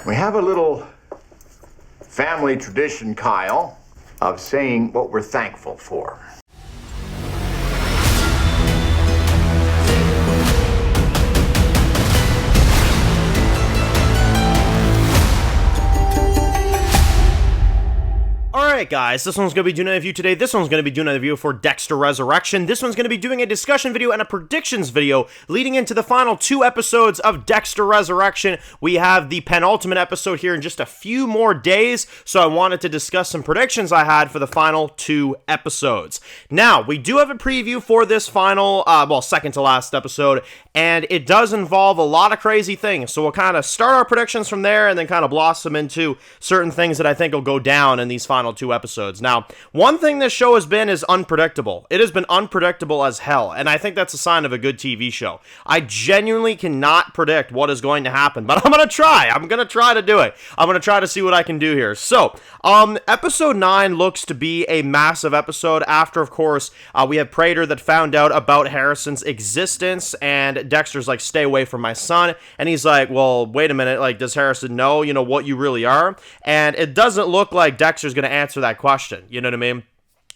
We have a little family tradition, Kyle, of saying what we're thankful for. Alright guys, this one's going to be doing a review today. This one's going to be doing a review for Dexter Resurrection. This one's going to be doing a discussion video and a predictions video leading into the final 2 episodes of Dexter Resurrection. We have the penultimate episode here in just a few more days, so I wanted to discuss some predictions I had for the final 2 episodes. Now, we do have a preview for this final, second to last episode, and it does involve a lot of crazy things, so we'll kind of start our predictions from there and then kind of blossom into certain things that I think will go down in these final 2 episodes. Now, one thing this show has been is unpredictable. It has been unpredictable as hell, and I think that's a sign of a good TV show. I genuinely cannot predict what is going to happen, but I'm going to try. I'm going to try to do it. I'm going to try to see what I can do here. So, episode 9 looks to be a massive episode after, of course, we have Prater that found out about Harrison's existence, and Dexter's like, stay away from my son, and he's like, well, wait a minute, like, does Harrison know, what you really are? And it doesn't look like Dexter's going to answer that question, you know what I mean?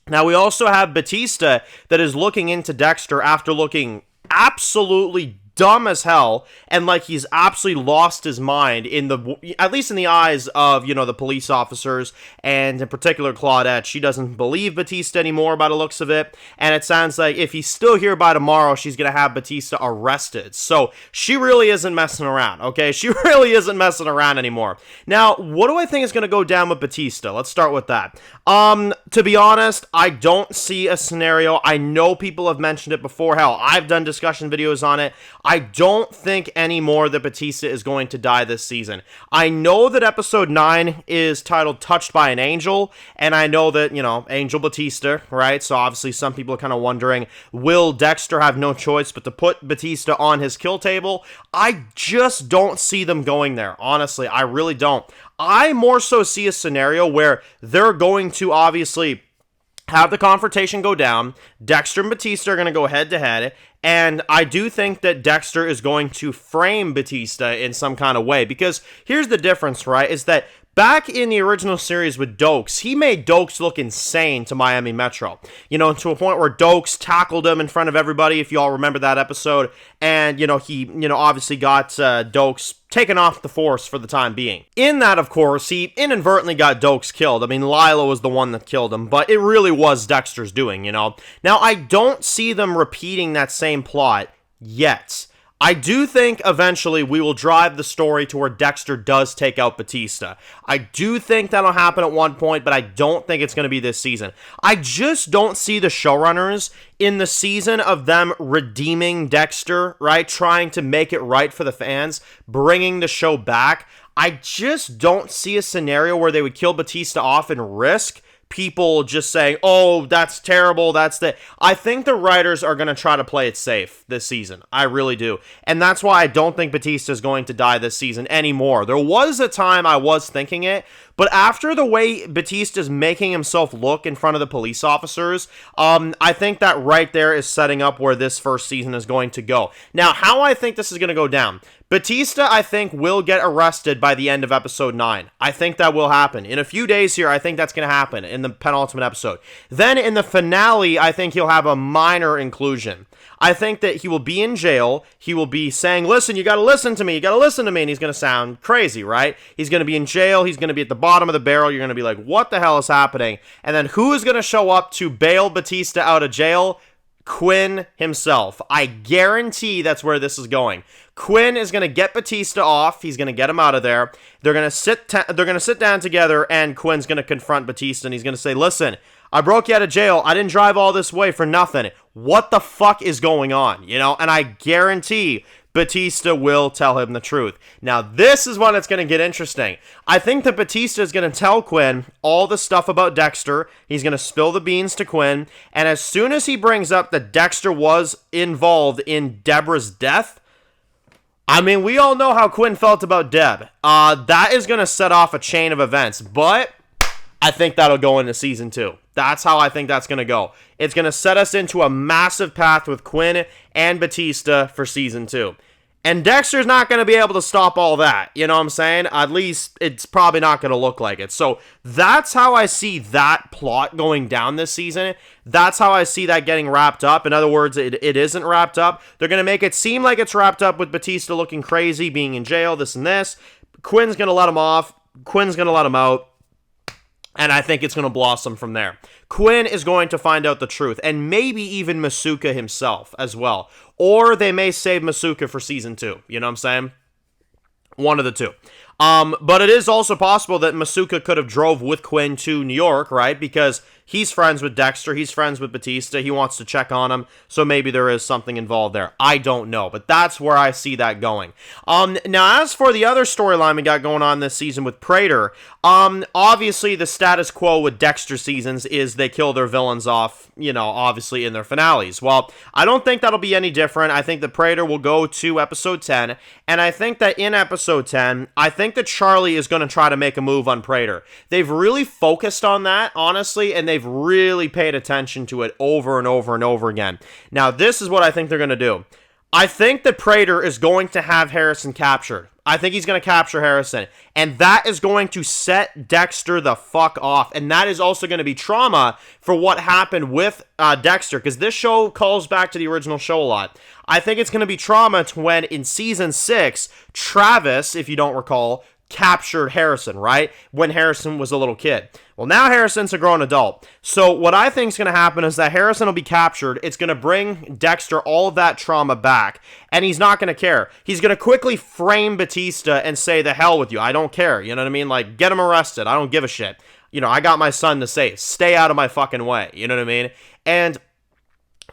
Now, we also have Batista that is looking into Dexter after looking absolutely dumb as hell, and like he's absolutely lost his mind at least in the eyes of, the police officers, and in particular Claudette. She doesn't believe Batista anymore by the looks of it, and it sounds like if he's still here by tomorrow, she's gonna have Batista arrested. So she really isn't messing around, okay? She really isn't messing around anymore. Now, what do I think is gonna go down with Batista? Let's start with that. To be honest, I don't see a scenario. I know people have mentioned it before. Hell, I've done discussion videos on it. I don't think anymore that Batista is going to die this season. I know that episode 9 is titled Touched by an Angel, and I know that, Angel Batista, right? So obviously some people are kind of wondering, will Dexter have no choice but to put Batista on his kill table? I just don't see them going there. Honestly, I really don't. I more so see a scenario where they're going to obviously have the confrontation go down. Dexter and Batista are going to go head to head, and I do think that Dexter is going to frame Batista in some kind of way, because here's the difference, right, is that back in the original series with Dokes, he made Dokes look insane to Miami Metro, to a point where Dokes tackled him in front of everybody, if you all remember that episode, and, he, obviously got Dokes taken off the force for the time being. In that, of course, he inadvertently got Dokes killed. I mean, Lila was the one that killed him, but it really was Dexter's doing, Now, I don't see them repeating that same plot yet. I do think eventually we will drive the story to where Dexter does take out Batista. I do think that'll happen at one point, but I don't think it's going to be this season. I just don't see the showrunners in the season of them redeeming Dexter, right? Trying to make it right for the fans, bringing the show back. I just don't see a scenario where they would kill Batista off and risk people just saying, oh, that's terrible, I think the writers are going to try to play it safe this season. I really do. And that's why I don't think Batista is going to die this season anymore. There was a time I was thinking it, but after the way Batista's making himself look in front of the police officers, I think that right there is setting up where this first season is going to go. Now, how I think this is going to go down. Batista, I think, will get arrested by the end of episode 9. I think that will happen. In a few days here, I think that's going to happen in the penultimate episode. Then in the finale, I think he'll have a minor inclusion. I think that he will be in jail. He will be saying, listen, you got to listen to me. You got to listen to me. And he's going to sound crazy, right? He's going to be in jail. He's going to be at the bottom of the barrel. You're going to be like, what the hell is happening? And then who is going to show up to bail Batista out of jail? Quinn himself. I guarantee that's where this is going. Quinn is going to get Batista off. He's going to get him out of there. They're going to sit down together, and Quinn's going to confront Batista, and he's going to say, listen, I broke you out of jail. I didn't drive all this way for nothing. What the fuck is going on? And I guarantee Batista will tell him the truth. Now, this is when it's going to get interesting. I think that Batista is going to tell Quinn all the stuff about Dexter. He's going to spill the beans to Quinn. And as soon as he brings up that Dexter was involved in Deborah's death, I mean, we all know how Quinn felt about Deb. That is going to set off a chain of events. But I think that'll go into season 2. That's how I think that's going to go. It's going to set us into a massive path with Quinn and Batista for season 2. And Dexter's not going to be able to stop all that. You know what I'm saying? At least it's probably not going to look like it. So that's how I see that plot going down this season. That's how I see that getting wrapped up. In other words, it isn't wrapped up. They're going to make it seem like it's wrapped up with Batista looking crazy, being in jail, this and this. Quinn's going to let him off. Quinn's going to let him out. And I think it's going to blossom from there. Quinn is going to find out the truth, and maybe even Masuka himself as well. Or they may save Masuka for season 2. You know what I'm saying? One of the two. But it is also possible that Masuka could have drove with Quinn to New York, right? Because he's friends with Dexter, he's friends with Batista, he wants to check on him, so maybe there is something involved there. I don't know, but that's where I see that going. Now, as for the other storyline we got going on this season with Prater, obviously the status quo with Dexter seasons is they kill their villains off, obviously in their finales. Well, I don't think that'll be any different. I think that Prater will go to episode 10, and I think that in episode 10, I think that Charlie is going to try to make a move on Prater. They've really focused on that, honestly, and they've really paid attention to it over and over and over again. Now, this is what I think they're going to do. I think that Prater is going to have Harrison captured. I think he's going to capture Harrison, and that is going to set Dexter the fuck off, and that is also going to be trauma for what happened with Dexter, because this show calls back to the original show a lot. I think it's going to be trauma to when in season 6, Travis, if you don't recall, captured Harrison, right? When Harrison was a little kid. Well, now Harrison's a grown adult. So what I think is going to happen is that Harrison will be captured. It's going to bring Dexter all of that trauma back, and he's not going to care. He's going to quickly frame Batista and say, the hell with you. I don't care. You know what I mean? Like, get him arrested. I don't give a shit. I got my son to save. Stay out of my fucking way. You know what I mean? And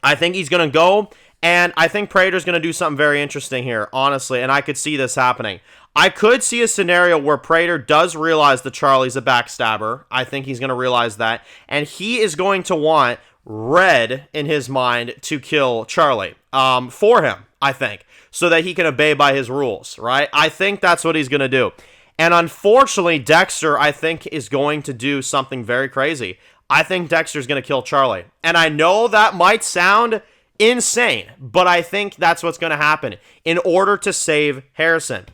I think he's going to go, and I think Prater's going to do something very interesting here, honestly, and I could see this happening. I could see a scenario where Prater does realize that Charlie's a backstabber. I think he's going to realize that. And he is going to want Red, in his mind, to kill Charlie for him, I think, so that he can obey by his rules, right? I think that's what he's going to do. And unfortunately, Dexter, I think, is going to do something very crazy. I think Dexter's going to kill Charlie. And I know that might sound insane, but I think that's what's going to happen in order to save Harrison.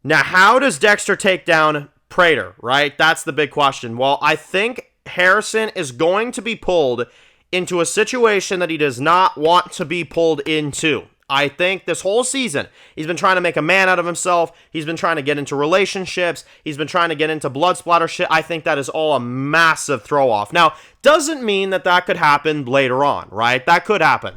Now, how does Dexter take down Prater, right? That's the big question. Well, I think Harrison is going to be pulled into a situation that he does not want to be pulled into. I think this whole season, he's been trying to make a man out of himself. He's been trying to get into relationships. He's been trying to get into blood splatter shit. I think that is all a massive throw off. Now, doesn't mean that could happen later on, right? That could happen.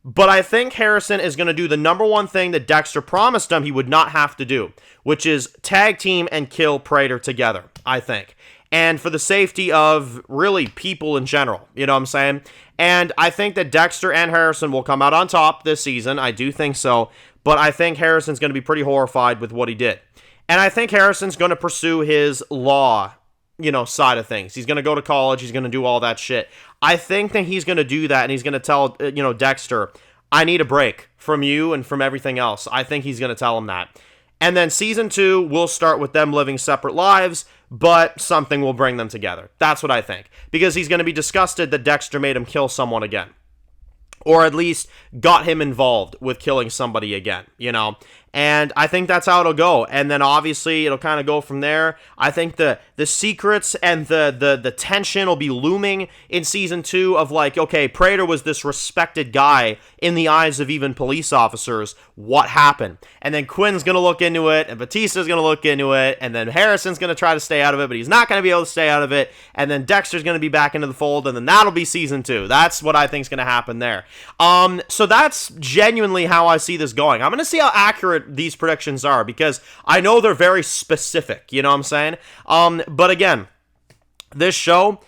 But I think Harrison is going to do the number one thing that Dexter promised him he would not have to do, which is tag team and kill Prater together, I think. And for the safety of, really, people in general, you know what I'm saying? And I think that Dexter and Harrison will come out on top this season. I do think so. But I think Harrison's going to be pretty horrified with what he did. And I think Harrison's going to pursue his law, side of things. He's going to go to college. He's going to do all that shit. I think that he's going to do that, and he's going to tell, Dexter, I need a break from you and from everything else. I think he's going to tell him that. And then season 2 will start with them living separate lives, but something will bring them together. That's what I think. Because he's going to be disgusted that Dexter made him kill someone again. Or at least got him involved with killing somebody again, And I think that's how it'll go. And then obviously it'll kind of go from there. I think the secrets and the tension will be looming in season 2 of like, okay, Prater was this respected guy in the eyes of even police officers. What happened? And then Quinn's going to look into it, and Batista's going to look into it, and then Harrison's going to try to stay out of it, but he's not going to be able to stay out of it. And then Dexter's going to be back into the fold, and then that'll be season 2. That's what I think is going to happen there. So that's genuinely how I see this going. I'm going to see how accurate these predictions are, because I know they're very specific, you know what I'm saying? But again, this show,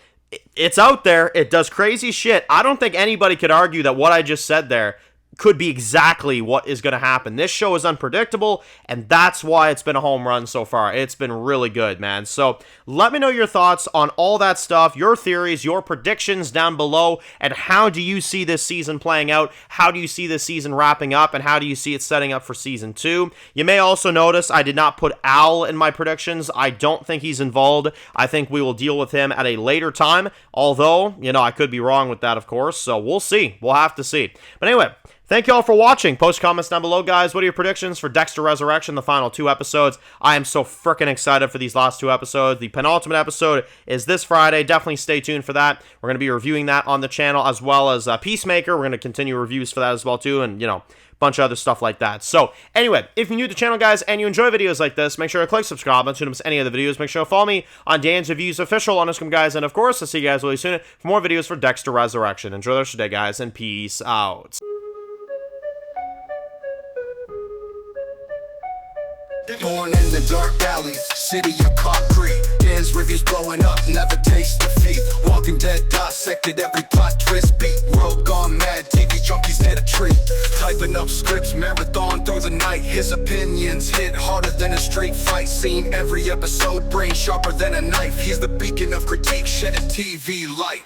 it's out there. It does crazy shit. I don't think anybody could argue that what I just said there could be exactly what is going to happen. This show is unpredictable, and that's why it's been a home run so far. It's been really good, man. So let me know your thoughts on all that stuff, your theories, your predictions down below, and how do you see this season playing out? How do you see this season wrapping up, and how do you see it setting up for season 2? You may also notice I did not put Al in my predictions. I don't think he's involved. I think we will deal with him at a later time, although, I could be wrong with that, of course, so we'll see. We'll have to see. But anyway, thank you all for watching. Post comments down below, guys. What are your predictions for Dexter Resurrection, the final 2 episodes? I am so freaking excited for these last 2 episodes. The penultimate episode is this Friday. Definitely stay tuned for that. We're going to be reviewing that on the channel, as well as Peacemaker. We're going to continue reviews for that as well, too, and, you know, bunch of other stuff like that. So, anyway, if you're new to the channel, guys, and you enjoy videos like this, make sure to click subscribe so you don't miss any of the videos. Make sure to follow me on Dan's Reviews Official on Instagram, guys, and of course, I'll see you guys really soon for more videos for Dexter Resurrection. Enjoy the rest of your day, guys, and peace out. Born in the dark alleys, city of concrete. Dan's reviews blowing up, never taste defeat. Walking Dead dissected every plot twist beat. World gone mad, TV junkies need a treat. Typing up scripts, marathon through the night. His opinions hit harder than a street fight scene. Every episode, brain sharper than a knife. He's the beacon of critique, shedding TV light.